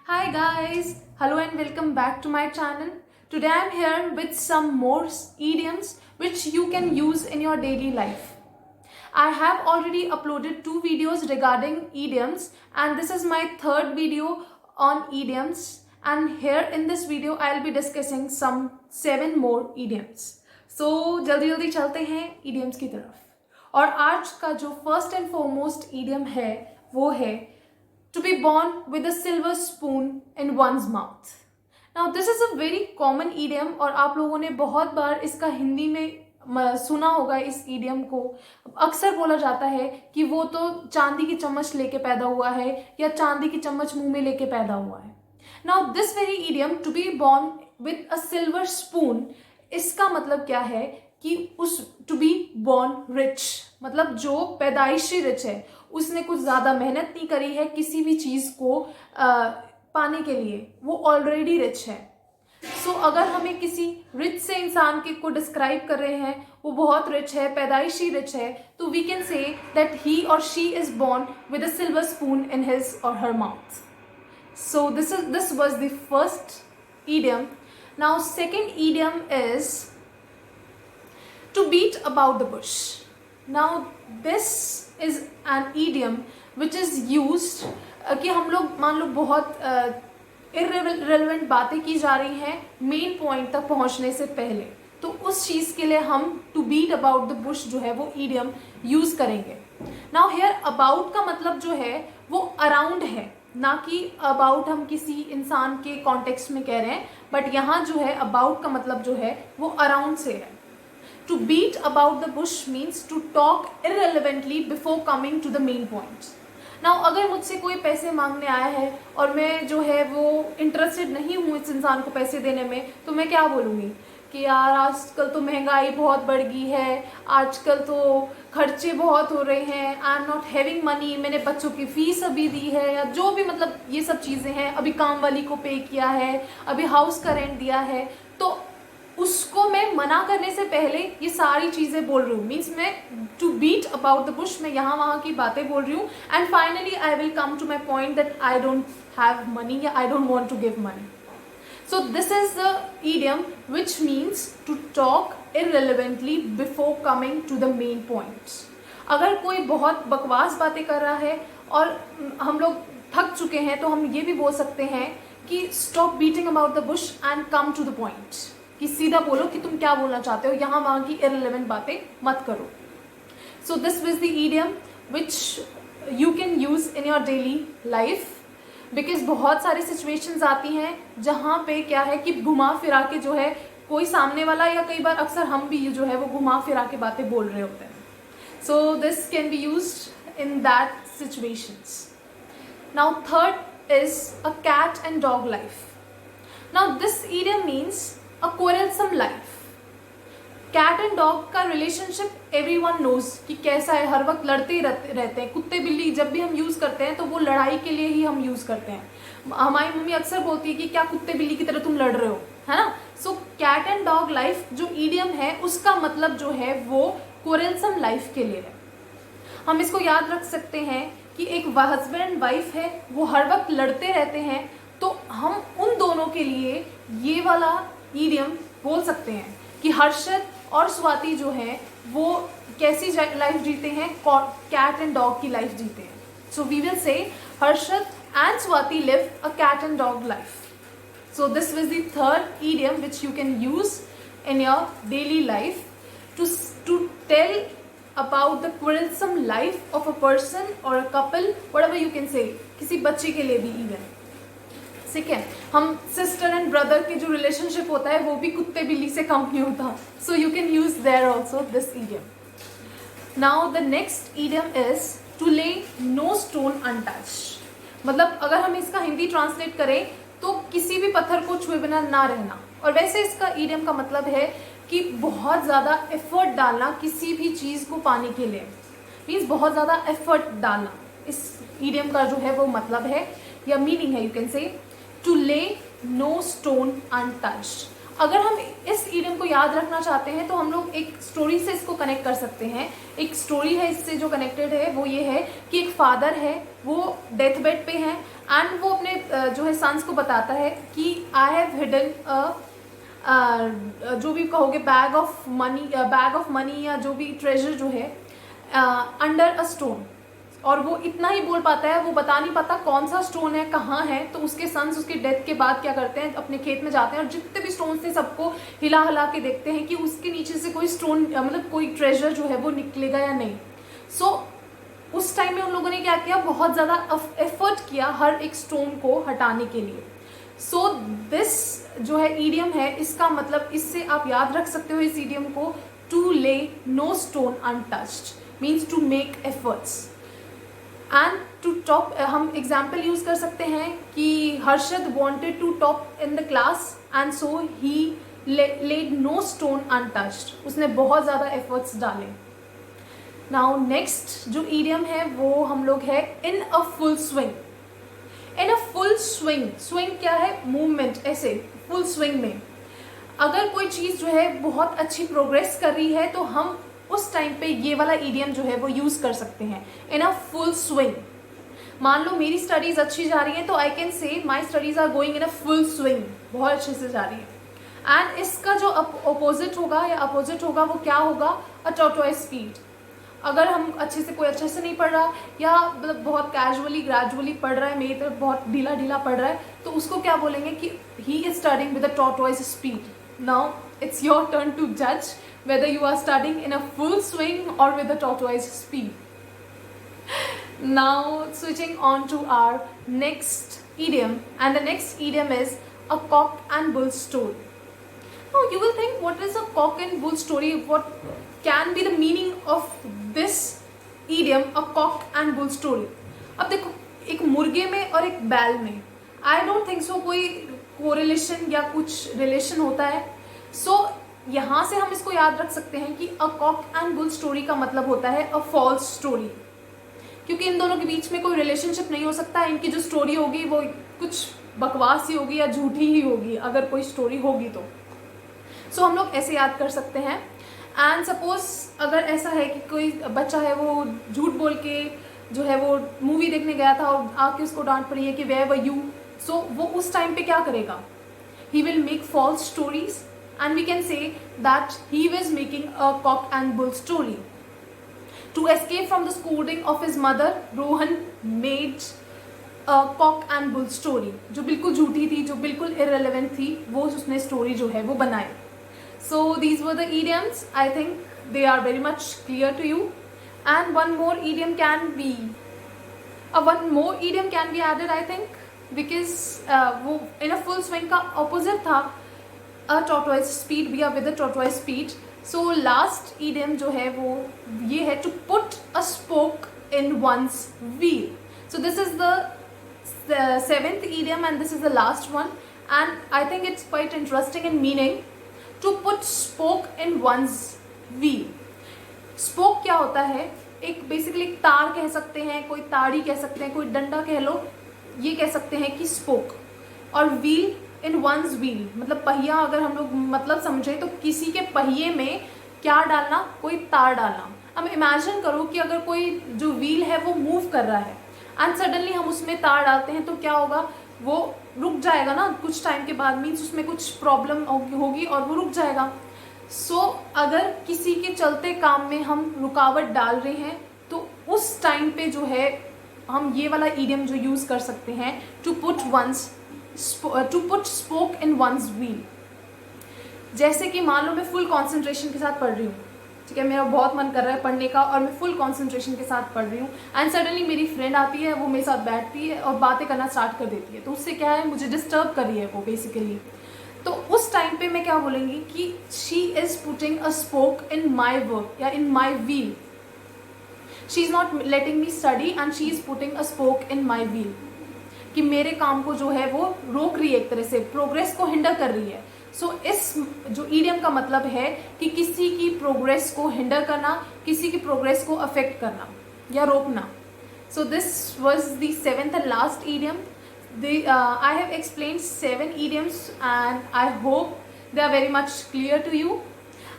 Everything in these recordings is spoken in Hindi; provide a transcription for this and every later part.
Hi guys, hello and welcome back to my channel. Today I am here with some more idioms which you can use in your daily life. I have already uploaded 2 videos regarding idioms and this is my third video on idioms, and here in this video I will be discussing some 7 more idioms. So जल्दी चलते हैं idioms की तरफ। और आज का जो फर्स्ट एंड फॉरमोस्ट idiom है वो है to be born with a silver spoon in one's mouth. Now this is a very common idiom और आप लोगों ने बहुत बार इसका हिंदी में सुना होगा। इस idiom को अक्सर बोला जाता है कि वो तो चांदी की चम्मच लेके पैदा हुआ है या चांदी की चम्मच मुंह में लेके पैदा हुआ है। Now this very idiom to be born with a silver spoon, इसका मतलब क्या है कि उस टू बी बॉर्न रिच मतलब जो पैदाइशी रिच है, उसने कुछ ज़्यादा मेहनत नहीं करी है किसी भी चीज़ को पाने के लिए, वो ऑलरेडी रिच है। सो अगर हमें किसी रिच से इंसान के को डिस्क्राइब कर रहे हैं, वो बहुत रिच है, पैदाइशी रिच है, तो we can say that he or she is born with a silver spoon in his or her mouth. So this was the first idiom. Now second idiom is to beat about the bush. Now this is an idiom which is used कि हम लोग मान लो बहुत irrelevant बातें की जा रही हैं मेन पॉइंट तक पहुंचने से पहले, तो उस चीज़ के लिए हम to beat about the bush जो है वो idiom यूज़ करेंगे। Now here about का मतलब जो है वो अराउंड है, ना कि अबाउट हम किसी इंसान के कॉन्टेक्स्ट में कह रहे हैं, बट यहाँ जो है अबाउट का मतलब जो है वो अराउंड से है। To beat about the bush means to talk irrelevantly before coming to the main point. Now अगर मुझसे कोई पैसे मांगने आया है और मैं जो है वो इंटरेस्टेड नहीं हूँ इस इंसान को पैसे देने में, तो मैं क्या बोलूँगी कि यार आजकल तो महंगाई बहुत बढ़ गई है, आजकल तो खर्चे बहुत हो रहे हैं, I am not having money, मैंने बच्चों की फीस अभी दी है, या जो भी मतलब ये सब चीज़ें हैं, अभी काम वाली को पे किया है, अभी हाउस का रेंट दिया है, तो उसको मैं मना करने से पहले ये सारी चीज़ें बोल रही हूँ। मीन्स मैं to beat about the bush, मैं यहाँ वहाँ की बातें बोल रही हूँ, and finally I will come to my point that I don't have money या I don't want to give money. So this is the idiom which means to talk irrelevantly before coming to the main point. अगर कोई बहुत बकवास बातें कर रहा है और हम लोग थक चुके हैं, तो हम ये भी बोल सकते हैं कि stop beating about the bush and come to the point. कि सीधा बोलो कि तुम क्या बोलना चाहते हो, यहाँ वहाँ की irrelevant बातें मत करो। So this was the idiom which you can use in your daily life. Because बहुत सारी सिचुएशंस आती हैं जहाँ पे क्या है कि घुमा फिरा के जो है कोई सामने वाला, या कई बार अक्सर हम भी जो है वो घुमा फिरा के बातें बोल रहे होते हैं। So this can be used in that situations. Now third is a cat and dog life. Now this idiom means a quarrelsome life. Cat and dog का रिलेशनशिप एवरीवन नोज कि कैसा है, हर वक्त लड़ते ही रहते हैं। कुत्ते बिल्ली जब भी हम यूज़ करते हैं तो वो लड़ाई के लिए ही हम यूज़ करते हैं। हमारी मम्मी अक्सर बोलती है कि क्या कुत्ते बिल्ली की तरह तुम लड़ रहे हो, है ना। सो कैट एंड डॉग लाइफ जो idiom है उसका मतलब जो है वो quarrelsome लाइफ के लिए है। हम इसको याद रख सकते हैं कि एक हस्बैंड एंड वाइफ है, वो हर वक्त लड़ते रहते हैं, तो हम उन दोनों के लिए ये वाला idiom बोल सकते हैं कि हर्षद और स्वाति जो है वो कैसी लाइफ जीते हैं, कैट एंड डॉग की लाइफ जीते हैं। So we will say Harshad and Swati live a cat and dog life. So this was the third idiom which you can use in your daily life to tell about the quarrelsome life of a person or a couple, whatever you can say, किसी बच्चे के लिए भी even। ठीक है, हम सिस्टर एंड ब्रदर के जो रिलेशनशिप होता है वो भी कुत्ते बिल्ली से कम नहीं होता। So you can use there also this idiom। Now the next idiom is to lay no stone untouched. मतलब अगर हम इसका हिंदी ट्रांसलेट करें तो किसी भी पत्थर को छुए बिना ना रहना। और वैसे इसका idiom का मतलब है कि बहुत ज़्यादा एफर्ट डालना किसी भी चीज़ को पाने के लिए, मीन्स बहुत ज़्यादा एफर्ट डालना। इस idiom का जो है वो मतलब है या मीनिंग है, you can say to lay no stone untouched. अगर हम इस ईडियम को याद रखना चाहते हैं तो हम लोग एक स्टोरी से इसको कनेक्ट कर सकते हैं। एक स्टोरी है इससे जो कनेक्टेड है, वो ये है कि एक फादर है, वो डेथ बेड पे हैं एंड वो अपने जो है सन्स को बताता है कि आई हैव हिडन जो भी कहोगे बैग ऑफ मनी या जो भी ट्रेजर जो है अंडर अ स्टोन। और वो इतना ही बोल पाता है, वो बता नहीं पाता कौन सा स्टोन है, कहाँ है। तो उसके सन्स उसके डेथ के बाद क्या करते हैं, अपने खेत में जाते हैं और जितने भी स्टोन थे सबको हिला हिला के देखते हैं कि उसके नीचे से कोई स्टोन मतलब कोई ट्रेजर जो है वो निकलेगा या नहीं। उस टाइम में उन लोगों ने क्या किया, बहुत ज़्यादा एफर्ट किया हर एक स्टोन को हटाने के लिए। दिस जो है ईडियम है, इसका मतलब इससे आप याद रख सकते हो इस ईडियम को, to lay no stone untouched means to make efforts. And to top हम एग्जाम्पल यूज कर सकते हैं कि Harshad wanted to top in the class and so he laid no stone untouched, उसने बहुत ज़्यादा एफर्ट्स डाले। नाउ नेक्स्ट जो ईडियम है वो हम लोग है in a full swing. In a full swing, swing क्या है, मूवमेंट, ऐसे फुल स्विंग में अगर कोई चीज़ जो है बहुत अच्छी प्रोग्रेस कर रही है तो हम उस टाइम पे ये वाला ईडियम जो है वो यूज़ कर सकते हैं, इन अ फुल स्विंग। मान लो मेरी स्टडीज़ अच्छी जा रही है तो I can say my studies are going in a full swing, बहुत अच्छे से जा रही है। एंड इसका जो अपोजिट होगा वो क्या होगा, अ टॉर्टोइज स्पीड। अगर हम कोई अच्छे से नहीं पढ़ रहा या मतलब बहुत कैजुअली ग्रेजुअली पढ़ रहा है, मेरी तरफ बहुत ढीला ढीला पढ़ रहा है, तो उसको क्या बोलेंगे कि he is studying with a tortoise speed. Now it's your turn to जज whether you are studying in a full swing or with a tortoise speed. Now switching on to our next idiom, and the next idiom is a cock and bull story. Now you will think, what is a cock and bull story? What can be the meaning of this idiom, a cock and bull story? अब देखो, एक मुर्गे में और एक बैल में I don't think so कोई correlation या कुछ relation होता है। यहाँ से हम इसको याद रख सकते हैं कि a cock and bull story का मतलब होता है अ फॉल्स स्टोरी, क्योंकि इन दोनों के बीच में कोई रिलेशनशिप नहीं हो सकता। इनकी जो स्टोरी होगी वो कुछ बकवास ही होगी या झूठी ही होगी, अगर कोई स्टोरी होगी तो। हम लोग ऐसे याद कर सकते हैं। एंड सपोज अगर ऐसा है कि कोई बच्चा है वो झूठ बोल के जो है वो मूवी देखने गया था और आके उसको डांट पड़ी है कि वेयर वर यू, वो उस टाइम पे क्या करेगा, he will make false stories and we can say that he was making a cock and bull story. To escape from the scolding of his mother, Rohan made a cock and bull story, जो बिल्कुल झूठी थी, जो बिल्कुल irrelevant थी, वो उसने स्टोरी जो है वो बनाई। So these were the idioms. I think they are very much clear to you. And one more idiom can be added, I think, because वो in a full swing का opposite था a tortoise speed, we are with a tortoise speed. So last idiom जो है वो ये है to put a spoke in one's wheel. So this is the 7th idiom and this is the last one, and I think it's quite interesting in meaning. To put spoke in one's wheel. Spoke क्या होता है, एक बेसिकली तार कह सकते हैं, कोई ताड़ी कह सकते हैं, कोई डंडा कह लो, ये कह सकते हैं कि स्पोक। और व्हील इन वंस व्हील मतलब पहिया, अगर हम लोग मतलब समझे तो किसी के पहिए में क्या डालना, कोई तार डालना। अब इमेजिन करो कि अगर कोई जो व्हील है वो मूव कर रहा है एंड सडनली हम उसमें तार डालते हैं तो क्या होगा, वो रुक जाएगा ना कुछ टाइम के बाद, मीन्स उसमें कुछ प्रॉब्लम होगी और वो रुक जाएगा। अगर किसी के चलते काम में हम रुकावट डाल रहे हैं तो उस टाइम पे जो है हम ये वाला ईडियम जो यूज़ कर सकते हैं, to put spoke in one's wheel. जैसे कि मान लो मैं फुल कंसंट्रेशन के साथ पढ़ रही हूँ, ठीक है, मेरा बहुत मन कर रहा है पढ़ने का और मैं फुल कंसंट्रेशन के साथ पढ़ रही हूँ एंड सडनली मेरी फ्रेंड आती है, वो मेरे साथ बैठती है और बातें करना स्टार्ट कर देती है, तो उससे क्या है, मुझे डिस्टर्ब कर रही है वो बेसिकली। तो उस टाइम पे मैं क्या बोलेंगी कि she is putting a spoke in my work या in my wheel. She is not letting me study and she is putting a spoke in my wheel, कि मेरे काम को जो है वो रोक रही है, एक तरह से प्रोग्रेस को हिंडर कर रही है। इस जो ईडियम का मतलब है कि किसी की प्रोग्रेस को हिंडर करना, किसी की प्रोग्रेस को अफेक्ट करना या रोकना। This was the 7th and last idiom. I have explained 7 idioms and I hope they are very much clear to you.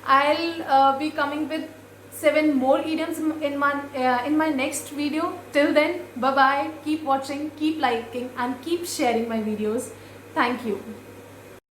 I'll be coming with 7 more idioms in my next video. Till then, bye bye. Keep watching, keep liking, and keep sharing my videos. Thank you.